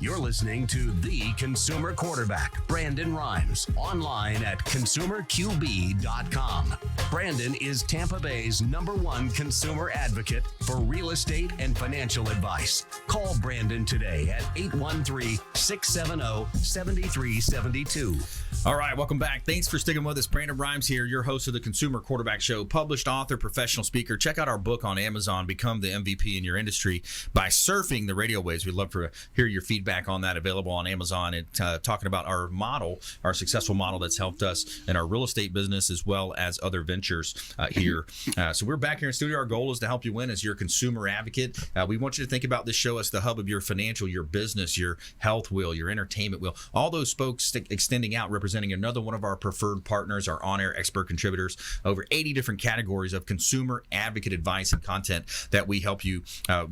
You're listening to The Consumer Quarterback, Brandon Rhymes, online at consumerqb.com. Brandon is Tampa Bay's #1 consumer advocate for real estate and financial advice. Call Brandon today at 813-670-7372. All right, welcome back. Thanks for sticking with us. Brandon Rhymes here, your host of the Consumer Quarterback Show, published author, professional speaker. Check out our book on Amazon, Become the MVP in Your Industry by Surfing the Radio Waves. We'd love to hear your feedback on that, available on Amazon, and talking about our model, our successful model that's helped us in our real estate business as well as other ventures here. So we're back here in studio. Our goal is to help you win as your consumer advocate. We want you to think about this show as the hub of your financial, your business, your health wheel, your entertainment wheel, all those spokes extending out, representing another one of our preferred partners, our on-air expert contributors, over 80 different categories of consumer advocate advice and content that we help you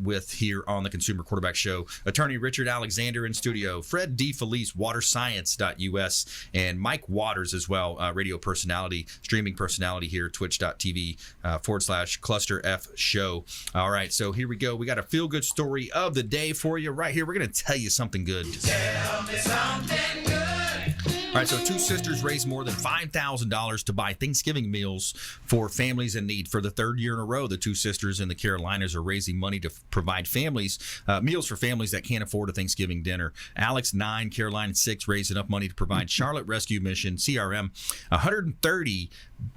with here on the Consumer Quarterback Show. Attorney Richard Alexander in studio, Fred DeFelice, waterscience.us, and Mike Waters as well, radio personality, streaming personality here, twitch.tv/Cluster F Show. All right, so here we go. We got a feel-good story of the day for you right here. We're going to tell you something good. Tell me something good. All right, so two sisters raised more than $5,000 to buy Thanksgiving meals for families in need. For the third year in a row, the two sisters in the Carolinas are raising money to provide families meals for families that can't afford a Thanksgiving dinner. Alex, 9, Caroline, 6, raised enough money to provide Charlotte Rescue Mission, CRM, 130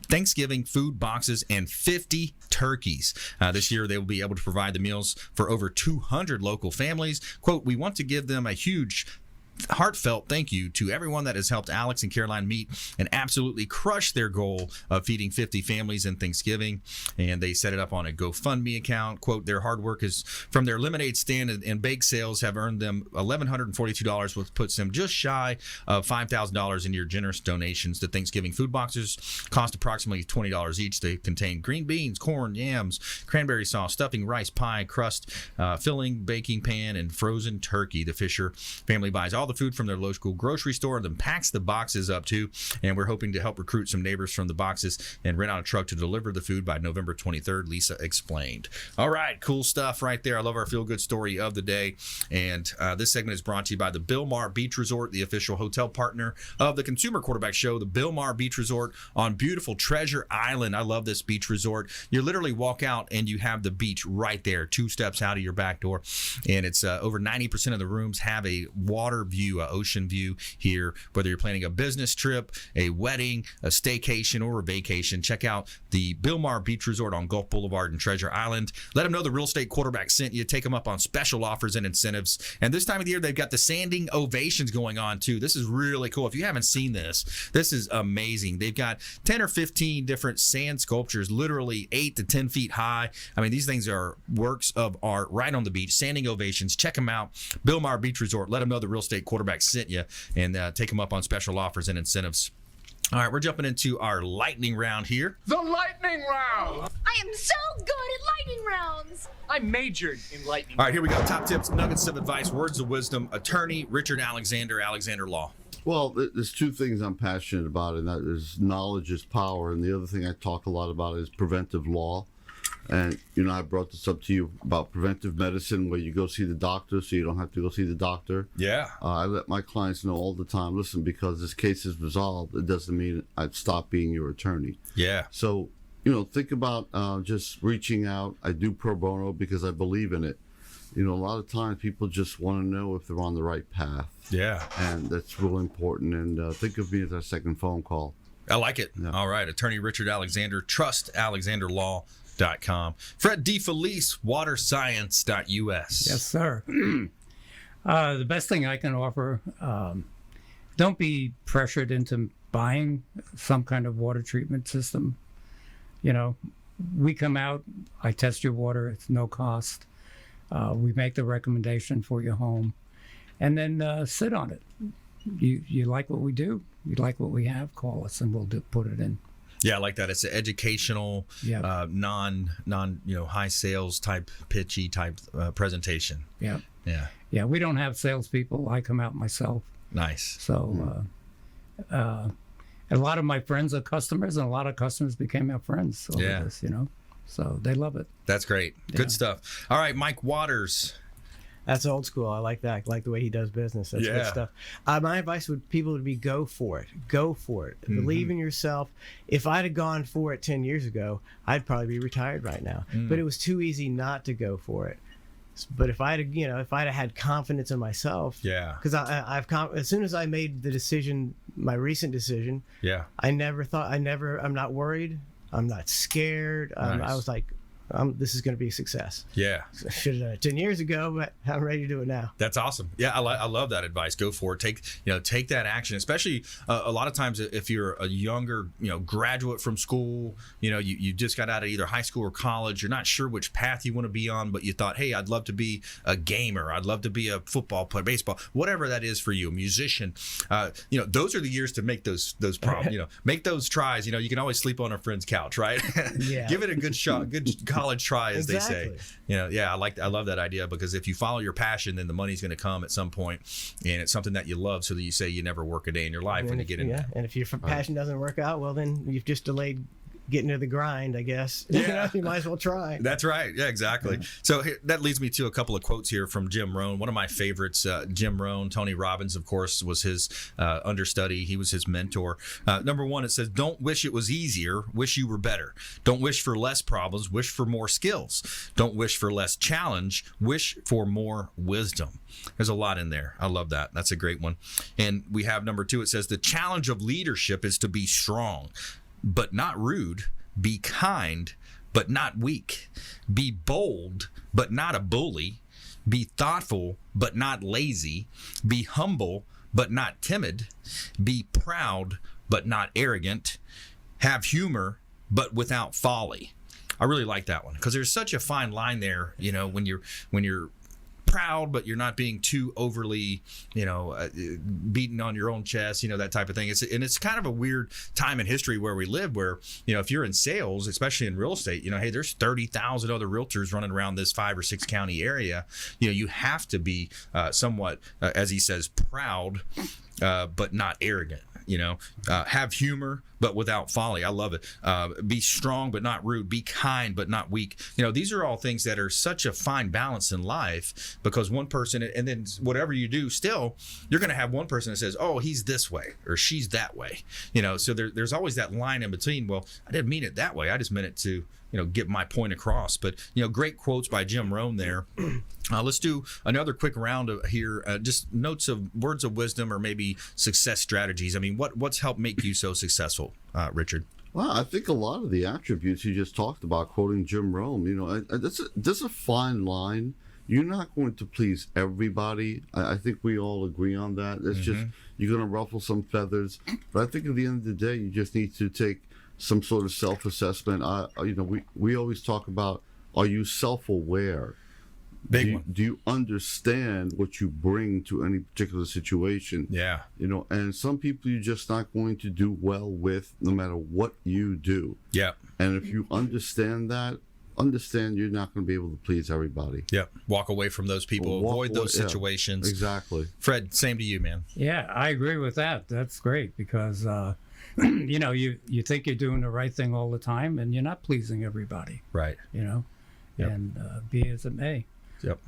Thanksgiving food boxes and 50 turkeys. This year, they will be able to provide the meals for over 200 local families. Quote, "We want to give them a huge heartfelt thank you to everyone that has helped Alex and Caroline meet and absolutely crush their goal of feeding 50 families in Thanksgiving." And they set it up on a GoFundMe account. Quote, "Their hard work is from their lemonade stand and bake sales have earned them $1,142, which puts them just shy of $5,000 in your generous donations. The Thanksgiving food boxes cost approximately $20 each. They contain green beans, corn, yams, cranberry sauce, stuffing, rice, pie, crust, filling, baking pan, and frozen turkey. The Fisher family buys all the food from their local grocery store and then packs the boxes up too, and we're hoping to help recruit some neighbors from the boxes and rent out a truck to deliver the food by November 23rd, Lisa explained. All right, cool stuff right there. I love our feel-good story of the day, and this segment is brought to you by the Bilmar Beach Resort, the official hotel partner of the Consumer Quarterback Show. The Bilmar Beach Resort on beautiful Treasure Island. I love this beach resort. You literally walk out and you have the beach right there, 2 steps out of your back door, and it's over 90% of the rooms have a water view view, ocean view here. Whether you're planning a business trip, a wedding, a staycation, or a vacation, check out the Bilmar Beach Resort on Gulf Boulevard and Treasure Island. Let them know the Real Estate Quarterback sent you. Take them up on special offers and incentives. And this time of the year, they've got the standing ovations going on too. This is really cool. If you haven't seen this is amazing. They've got 10 or 15 different sand sculptures, literally 8 to 10 feet high. I mean, these things are works of art right on the beach. Standing ovations. Check them out. Bilmar Beach Resort. Let them know the Real Estate Quarterback sent you, and take them up on special offers and incentives. All right, we're jumping into our lightning round here. The lightning round! I am so good at lightning rounds! I majored in lightning. All right, here we go. Top tips, nuggets of advice, words of wisdom. Attorney Richard Alexander, Alexander Law. Well, there's two things I'm passionate about, and that is knowledge is power. And the other thing I talk a lot about is preventive law. And, I brought this up to you about preventive medicine, where you go see the doctor so you don't have to go see the doctor. Yeah. I let my clients know all the time, listen, because this case is resolved, it doesn't mean I'd stop being your attorney. Yeah. So, think about just reaching out. I do pro bono because I believe in it. A lot of times people just want to know if they're on the right path. Yeah. And that's real important. And think of me as our second phone call. I like it. Yeah. All right. Attorney Richard Alexander, trustalexanderlaw.com. Fred DeFelice, waterscience.us. Yes, sir. The best thing I can offer, don't be pressured into buying some kind of water treatment system. We come out, I test your water, it's no cost. We make the recommendation for your home, and then sit on it. You like what we do? You like what we have? Call us, and we'll put it in. Yeah, I like that. It's an educational, non high sales type, pitchy type presentation. Yeah. Yeah. Yeah. We don't have salespeople. I come out myself. Nice. So, a lot of my friends are customers, and a lot of customers became our friends over this. So they love it. That's great. Good stuff. All right, Mike Waters. That's old school. I like that. I like the way he does business. That's good stuff. My advice would people would be go for it. Go for it. Mm-hmm. Believe in yourself. If I'd have gone for it 10 years ago, I'd probably be retired right now. But it was too easy not to go for it. But if I'd have had confidence in myself, because as soon as I made the decision, my recent decision, I'm not worried. I'm not scared. Nice. I was like, this is going to be a success. Yeah. Should have done it 10 years ago, but I'm ready to do it now. That's awesome. Yeah, I love that advice. Go for it. Take that action, especially a lot of times if you're a younger, graduate from school, you just got out of either high school or college, you're not sure which path you want to be on, but you thought, hey, I'd love to be a gamer. I'd love to be a football player, baseball, whatever that is for you, a musician. Those are the years to make those problems, make those tries. You can always sleep on a friend's couch, right? Yeah. Give it a good shot, good college try, as they say. I love that idea, because if you follow your passion, then the money's going to come at some point, and it's something that you love, so that you say you never work a day in your life when you get in. And if your passion doesn't work out, well, then you've just delayed getting to the grind, I guess. Yeah. You might as well try. That's right. Yeah, exactly. Yeah. So that leads me to a couple of quotes here from Jim Rohn. One of my favorites, Jim Rohn. Tony Robbins, of course, was his understudy. He was his mentor. Number one, it says, don't wish it was easier, wish you were better. Don't wish for less problems, wish for more skills. Don't wish for less challenge, wish for more wisdom. There's a lot in there. I love that. That's a great one. And we have number two, it says, the challenge of leadership is to be strong, but not rude. Be kind, but not weak. Be bold, but not a bully. Be thoughtful, but not lazy. Be humble, but not timid. Be proud, but not arrogant. Have humor, but without folly. I really like that one, because there's such a fine line there, when you're proud, but you're not being too overly, beating on your own chest, that type of thing. It's kind of a weird time in history where we live, where, if you're in sales, especially in real estate, hey, there's 30,000 other realtors running around this 5 or 6 county area. You have to be somewhat, as he says, proud, but not arrogant. Have humor, but without folly. I love it. Be strong but not rude. Be kind but not weak. You know, these are all things that are such a fine balance in life, because one person, and then whatever you do, still you're going to have one person that says, oh, he's this way or she's that way. You know, so there's always that line in between. Well, I didn't mean it that way. I just meant it to, get my point across. But, great quotes by Jim Rohn there. Let's do another quick round of here. Just notes of words of wisdom or maybe success strategies. I mean, what's helped make you so successful, Richard? Well, I think a lot of the attributes you just talked about, quoting Jim Rohn, there's a fine line. You're not going to please everybody. I think we all agree on that. It's just, you're going to ruffle some feathers. But I think at the end of the day, you just need to take some sort of self-assessment. We always talk about, are you self-aware? Do you understand what you bring to any particular situation? Yeah. And some people you're just not going to do well with, no matter what you do. Yeah. And if you understand that, you're not going to be able to please everybody. Yeah. Walk away from those people. Avoid those situations. Yeah, exactly. Fred, same to you, man. Yeah, I agree with that. That's great, because you think you're doing the right thing all the time, and you're not pleasing everybody. Right. And be as it may. Yep.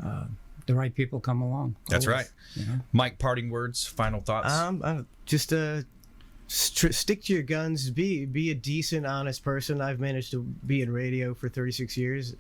The right people come along. That's always, right. Mike, parting words, final thoughts. Just stick to your guns. Be a decent, honest person. I've managed to be in radio for 36 years.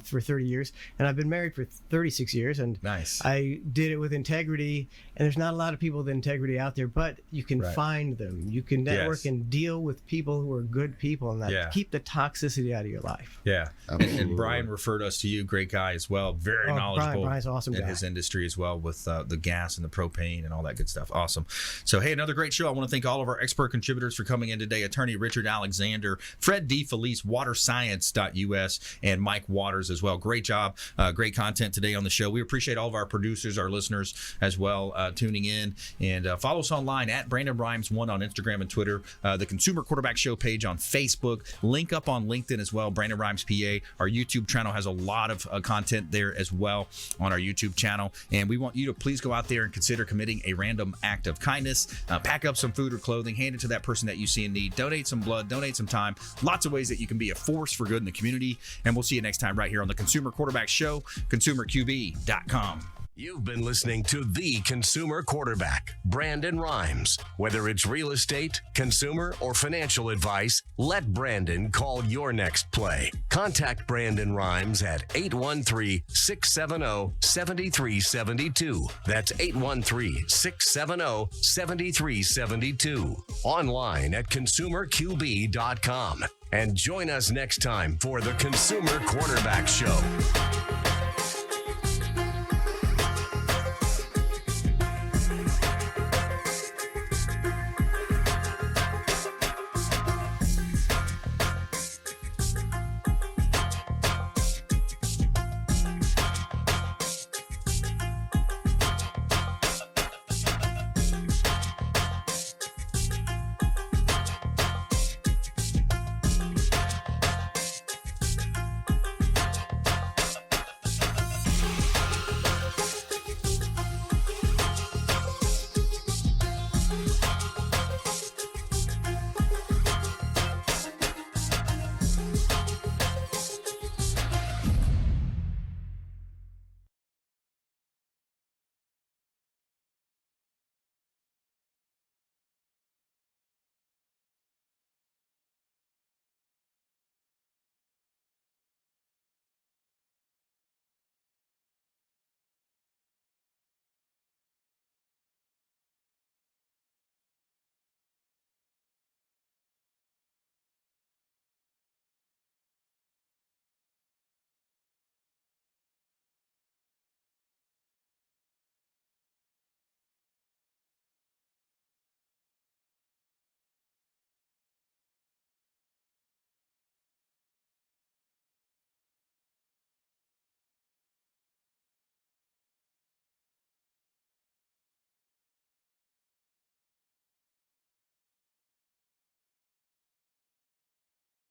For 30 years, and I've been married for 36 years. And nice. I did it with integrity. And there's not a lot of people with integrity out there, but you can find them. You can network and deal with people who are good people, and that keep the toxicity out of your life. Yeah. And Brian referred us to you, great guy as well. Very knowledgeable. Brian's awesome in guy. his industry as well, with the gas and the propane and all that good stuff. Awesome. So, hey, another great show. I want to thank all of our expert contributors for coming in today. Attorney Richard Alexander, Fred DeFelice, waterscience.us, and Mike Waters as well. Great job. Great content today on the show. We appreciate all of our producers, our listeners as well, tuning in. And follow us online at Brandon Rhymes 1 on Instagram and Twitter. The Consumer Quarterback Show page on Facebook. Link up on LinkedIn as well, Brandon Rhymes PA. Our YouTube channel has a lot of content there as well on our YouTube channel. And we want you to please go out there and consider committing a random act of kindness. Pack up some food or clothing, hand it to that person that you see in need. Donate some blood, donate some time. Lots of ways that you can be a force for good in the community. And we'll see you next time right here on the Consumer Quarterback Show, consumerqb.com. You've been listening to The Consumer Quarterback, Brandon Rhymes. Whether it's real estate, consumer, or financial advice, let Brandon call your next play. Contact Brandon Rhymes at 813-670-7372. That's 813-670-7372. Online at consumerqb.com. And join us next time for The Consumer Quarterback Show.